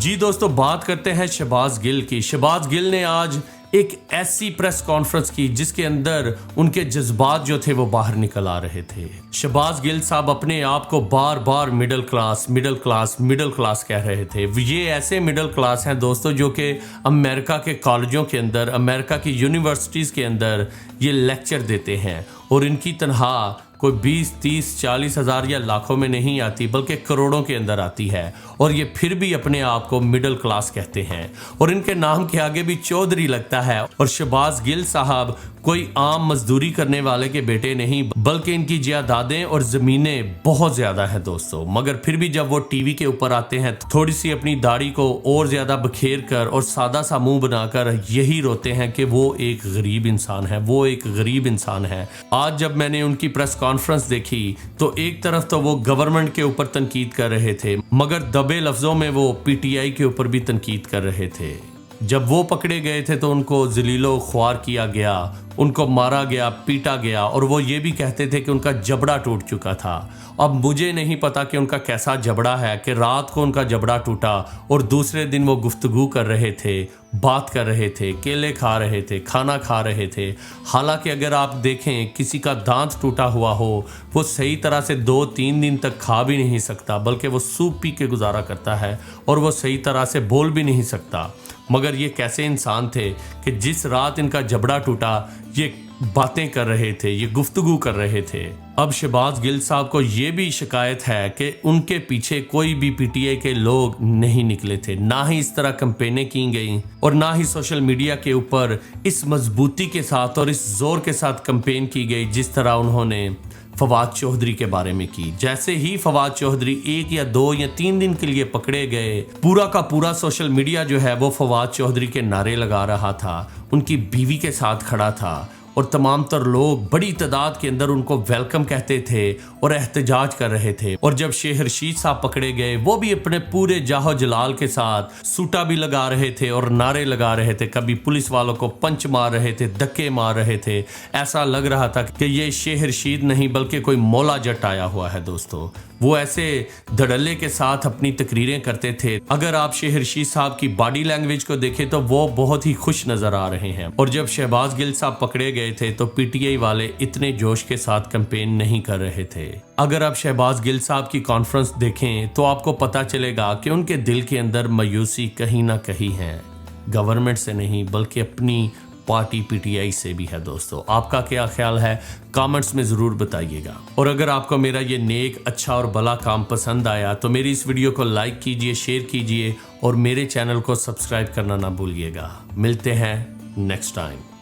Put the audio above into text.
जी दोस्तों, बात करते हैं शहबाज गिल की। शहबाज गिल ने आज एक ऐसी प्रेस कॉन्फ्रेंस की जिसके अंदर उनके जज्बात जो थे वो बाहर निकल आ रहे थे। शहबाज गिल साहब अपने आप को बार बार मिडिल क्लास कह रहे थे। ये ऐसे मिडिल क्लास हैं दोस्तों जो कि अमेरिका के कॉलेजों के अंदर, अमेरिका की यूनिवर्सिटीज़ के अंदर ये लेक्चर देते हैं और इनकी तनख्वाह कोई 20, 30, 40 हज़ार या लाखों में नहीं आती बल्कि करोड़ों के अंदर आती है, और ये फिर भी अपने आप को मिडिल क्लास कहते हैं और इनके नाम के आगे भी चौधरी लगता है। और शहबाज गिल साहब कोई आम मजदूरी करने वाले के बेटे नहीं, बल्कि इनकी जायदादें और ज़मीनें बहुत ज़्यादा हैं दोस्तों। मगर फिर भी जब वो टीवी के ऊपर आते हैं थोड़ी सी अपनी दाढ़ी को और ज़्यादा बखेर कर और सादा सा मुंह बनाकर यही रोते हैं कि वो एक गरीब इंसान है। आज जब मैंने उनकी प्रेस कॉन्फ्रेंस देखी तो एक तरफ तो वो गवर्नमेंट के ऊपर तनकीद कर रहे थे, मगर दबे लफ्ज़ों में वो पीटीआई के ऊपर भी तनकीद कर रहे थे। जब वो पकड़े गए थे तो उनको जलीलो ख्वार किया गया, उनको मारा गया, पीटा गया, और वो ये भी कहते थे कि उनका जबड़ा टूट चुका था। अब मुझे नहीं पता कि उनका कैसा जबड़ा है कि रात को उनका जबड़ा टूटा और दूसरे दिन वो गुफ्तगू कर रहे थे, बात कर रहे थे, केले खा रहे थे, खाना खा रहे थे। हालांकि अगर आप देखें किसी का दांत टूटा हुआ हो वो सही तरह से 2-3 दिन तक खा भी नहीं सकता, बल्कि वो सूप पी के गुजारा करता है और वो सही तरह से बोल भी नहीं सकता। मगर ये कैसे इंसान थे कि जिस रात इनका जबड़ा टूटा ये बातें कर रहे थे, ये गुफ्तगू कर रहे थे। अब शहबाज गिल साहब को ये भी शिकायत है कि उनके पीछे कोई भी पीटीआई के लोग नहीं निकले थे, ना ही इस तरह कैंपेनें की गई और ना ही सोशल मीडिया के ऊपर इस मजबूती के साथ और इस जोर के साथ कैंपेन की गई जिस तरह उन्होंने फवाद चौधरी के बारे में की। जैसे ही फवाद चौधरी 1 या 2 या 3 दिन के लिए पकड़े गए, पूरा का पूरा सोशल मीडिया जो है वो फवाद चौधरी के नारे लगा रहा था, उनकी बीवी के साथ खड़ा था और तमाम तर लोग बड़ी तादाद के अंदर उनको वेलकम कहते थे और एहतजाज कर रहे थे। और जब शेर रशीद साहब पकड़े गए वो भी अपने पूरे जाहो जलाल के साथ सूटा भी लगा रहे थे और नारे लगा रहे थे, कभी पुलिस वालों को पंच मार रहे थे, धक्के मार रहे थे। ऐसा लग रहा था कि ये शेर रशीद नहीं बल्कि कोई मौला जट आया हुआ है दोस्तों। वो ऐसे धड़ल्ले के साथ अपनी तकरीरें करते थे। अगर आप शेर रशीद साहब की बॉडी लैंग्वेज को देखें तो वो बहुत ही खुश नजर आ रहे हैं। और जब शहबाज गिल साहब पकड़े गए थे तो पीटीआई वाले इतने जोश के साथ कैंपेन नहीं कर रहे थे। अगर आप शहबाज गिल साहब की कॉन्फ्रेंस देखें तो आपको पता चलेगा कि उनके दिल के अंदर मायूसी कहीं ना कहीं है, गवर्नमेंट से नहीं बल्कि अपनी पार्टी पीटीआई से भी है दोस्तों। आपका क्या ख्याल है कमेंट्स में ज़रूर बताइएगा। और अगर आपको मेरा ये नेक, अच्छा और भला काम पसंद आया तो मेरी इस वीडियो को लाइक कीजिए, शेयर कीजिए और मेरे चैनल को सब्सक्राइब करना ना भूलिएगा। मिलते हैं नेक्स्ट टाइम।